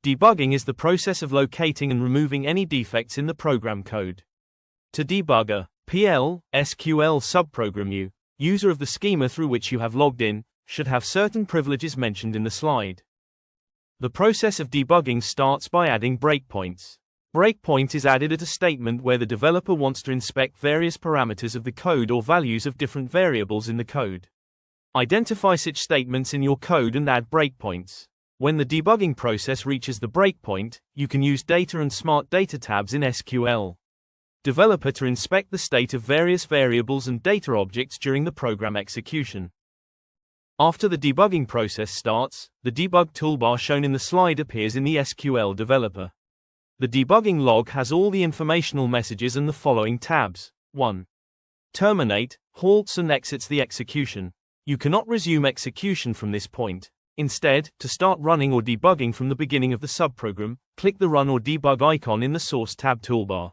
Debugging is the process of locating and removing any defects in the program code. To debug a PL, SQL subprogram, user of the schema through which you have logged in, should have certain privileges mentioned in the slide. The process of debugging starts by adding breakpoints. Breakpoint is added at a statement where the developer wants to inspect various parameters of the code or values of different variables in the code. Identify such statements in your code and add breakpoints. When the debugging process reaches the breakpoint, you can use Data and Smart Data tabs in SQL Developer to inspect the state of various variables and data objects during the program execution. After the debugging process starts, the debug toolbar shown in the slide appears in the SQL Developer. The debugging log has all the informational messages and the following tabs. 1. Terminate, halts and exits the execution. You cannot resume execution from this point. Instead, to start running or debugging from the beginning of the subprogram, click the Run or Debug icon in the Source tab toolbar.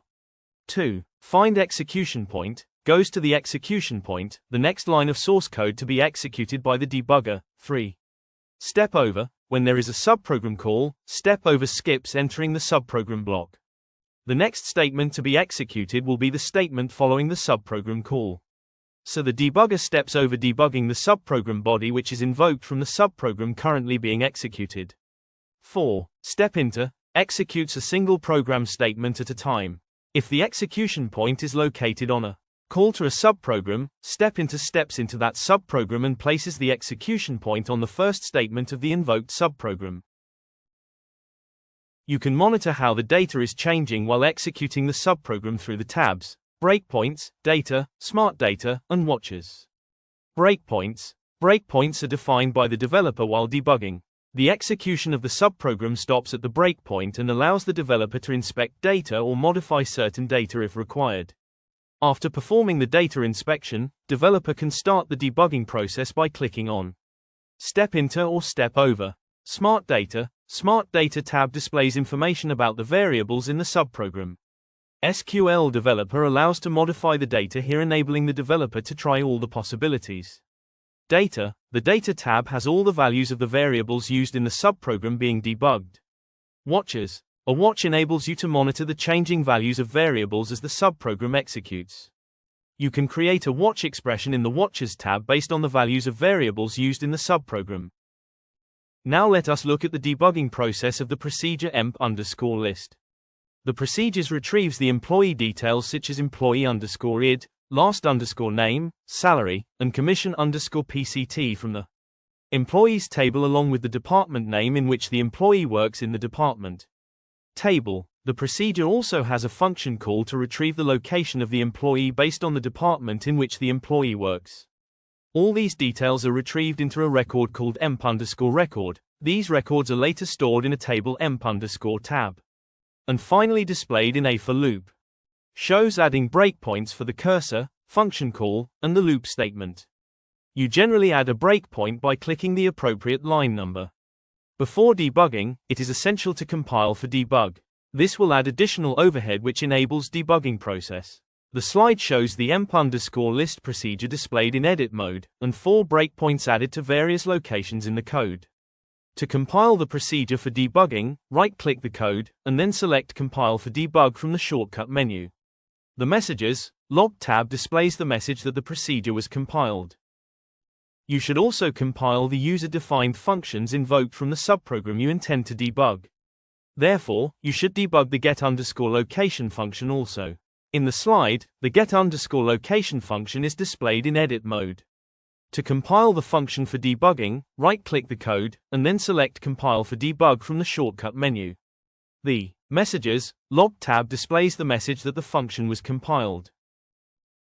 2. Find execution point, goes to the execution point, the next line of source code to be executed by the debugger. 3. Step over, when there is a subprogram call, step over skips entering the subprogram block. The next statement to be executed will be the statement following the subprogram call. So the debugger steps over debugging the subprogram body which is invoked from the subprogram currently being executed. 4. Step into, executes a single program statement at a time. If the execution point is located on a call to a subprogram, step into steps into that subprogram and places the execution point on the first statement of the invoked subprogram. You can monitor how the data is changing while executing the subprogram through the tabs Breakpoints, Data, Smart Data, and Watches. Breakpoints. Breakpoints are defined by the developer while debugging. The execution of the subprogram stops at the breakpoint and allows the developer to inspect data or modify certain data if required. After performing the data inspection, developer can start the debugging process by clicking on Step Into or Step Over. Smart Data. Smart Data tab displays information about the variables in the subprogram. SQL Developer allows to modify the data here, enabling the developer to try all the possibilities. Data. The Data tab has all the values of the variables used in the subprogram being debugged. Watches. A watch enables you to monitor the changing values of variables as the subprogram executes. You can create a watch expression in the Watches tab based on the values of variables used in the subprogram. Now let us look at the debugging process of the procedure emp_list. The procedures retrieves the employee details such as employee_id, last_name, salary, and commission_PCT from the employees table along with the department name in which the employee works in the department table. The procedure also has a function call to retrieve the location of the employee based on the department in which the employee works. All these details are retrieved into a record called emp_record. These records are later stored in a table emp_tab. And finally displayed in a for loop. Shows adding breakpoints for the cursor, function call, and the loop statement. You generally add a breakpoint by clicking the appropriate line number. Before debugging, it is essential to compile for debug. This will add additional overhead which enables debugging process. The slide shows the emp_list procedure displayed in edit mode, and 4 breakpoints added to various locations in the code. To compile the procedure for debugging, right-click the code, and then select Compile for Debug from the shortcut menu. The Messages log tab displays the message that the procedure was compiled. You should also compile the user-defined functions invoked from the subprogram you intend to debug. Therefore, you should debug the get_location function also. In the slide, the get_location function is displayed in edit mode. To compile the function for debugging, right-click the code, and then select Compile for Debug from the shortcut menu. The Messages log tab displays the message that the function was compiled.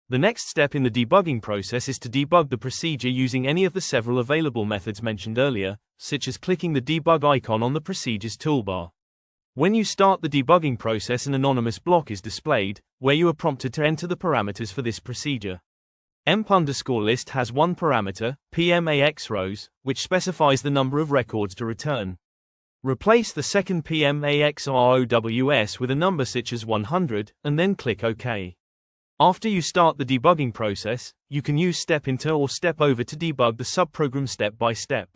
The next step in the debugging process is to debug the procedure using any of the several available methods mentioned earlier, such as clicking the debug icon on the Procedures toolbar. When you start the debugging process, an anonymous block is displayed, where you are prompted to enter the parameters for this procedure. Emp_list has one parameter, PMAX_rows, which specifies the number of records to return. Replace the second PMAX_rows with a number such as 100, and then click OK. After you start the debugging process, you can use Step Into or Step Over to debug the subprogram step by step.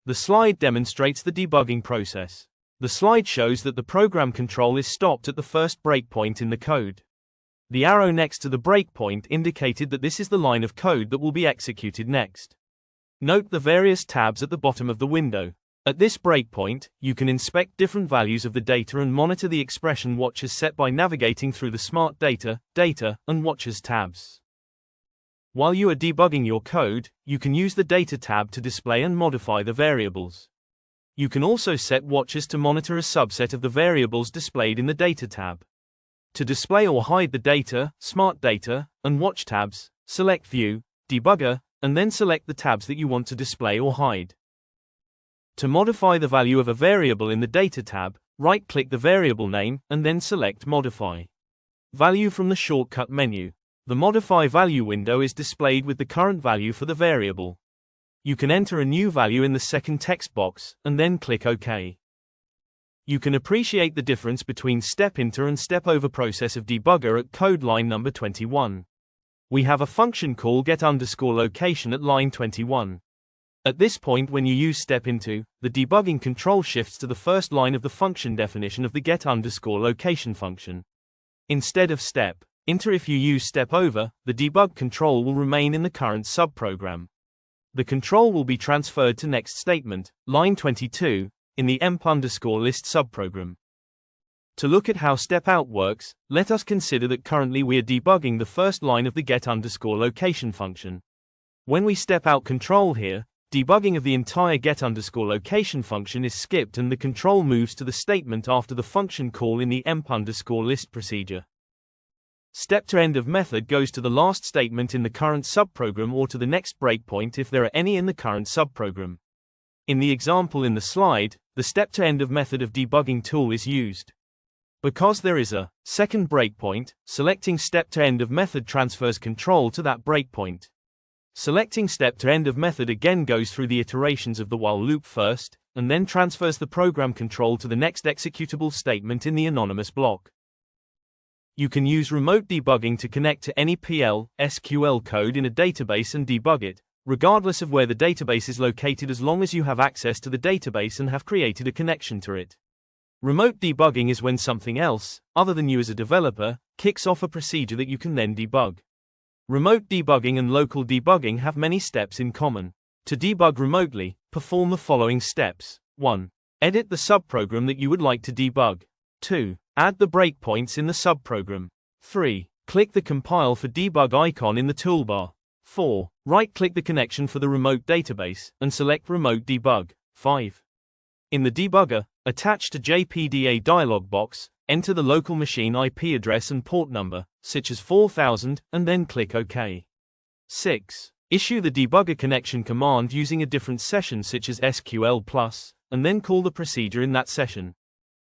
The slide demonstrates the debugging process. The slide shows that the program control is stopped at the first breakpoint in the code. The arrow next to the breakpoint indicated that this is the line of code that will be executed next. Note the various tabs at the bottom of the window. At this breakpoint, you can inspect different values of the data and monitor the expression watches set by navigating through the Smart Data, Data, and Watches tabs. While you are debugging your code, you can use the Data tab to display and modify the variables. You can also set watches to monitor a subset of the variables displayed in the Data tab. To display or hide the Data, Smart Data, and Watch tabs, select View, Debugger, and then select the tabs that you want to display or hide. To modify the value of a variable in the Data tab, right-click the variable name and then select Modify Value from the shortcut menu. The Modify Value window is displayed with the current value for the variable. You can enter a new value in the second text box, and then click OK. You can appreciate the difference between step enter and step over process of debugger at code line number 21. We have a function call get_location at line 21. At this point, when you use step into, the debugging control shifts to the first line of the function definition of the get_location function. Instead of step enter, if you use step over, the debug control will remain in the current subprogram. The control will be transferred to next statement, line 22, in the emp_list subprogram. To look at how step out works, let us consider that currently we are debugging the first line of the get_location function. When we step out control here, debugging of the entire get_location function is skipped and the control moves to the statement after the function call in the emp_list procedure. Step to end of method goes to the last statement in the current subprogram or to the next breakpoint if there are any in the current subprogram. In the example in the slide, the step to end of method of debugging tool is used. Because there is a second breakpoint, selecting step to end of method transfers control to that breakpoint. Selecting step to end of method again goes through the iterations of the while loop first, and then transfers the program control to the next executable statement in the anonymous block. You can use remote debugging to connect to any SQL code in a database and debug it, regardless of where the database is located, as long as you have access to the database and have created a connection to it. Remote debugging is when something else, other than you as a developer, kicks off a procedure that you can then debug. Remote debugging and local debugging have many steps in common. To debug remotely, perform the following steps. 1. Edit the subprogram that you would like to debug. 2. Add the breakpoints in the subprogram. 3. Click the Compile for Debug icon in the toolbar. 4. Right-click the connection for the remote database, and select Remote Debug. 5. In the debugger, attached to JPDA dialog box, enter the local machine IP address and port number, such as 4000, and then click OK. 6. Issue the debugger connection command using a different session such as SQL+, and then call the procedure in that session.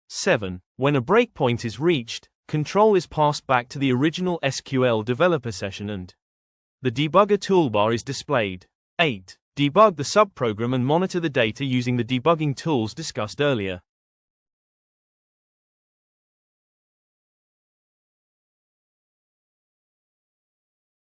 7. When a breakpoint is reached, control is passed back to the original SQL developer session and the debugger toolbar is displayed. 8. Debug the subprogram and monitor the data using the debugging tools discussed earlier.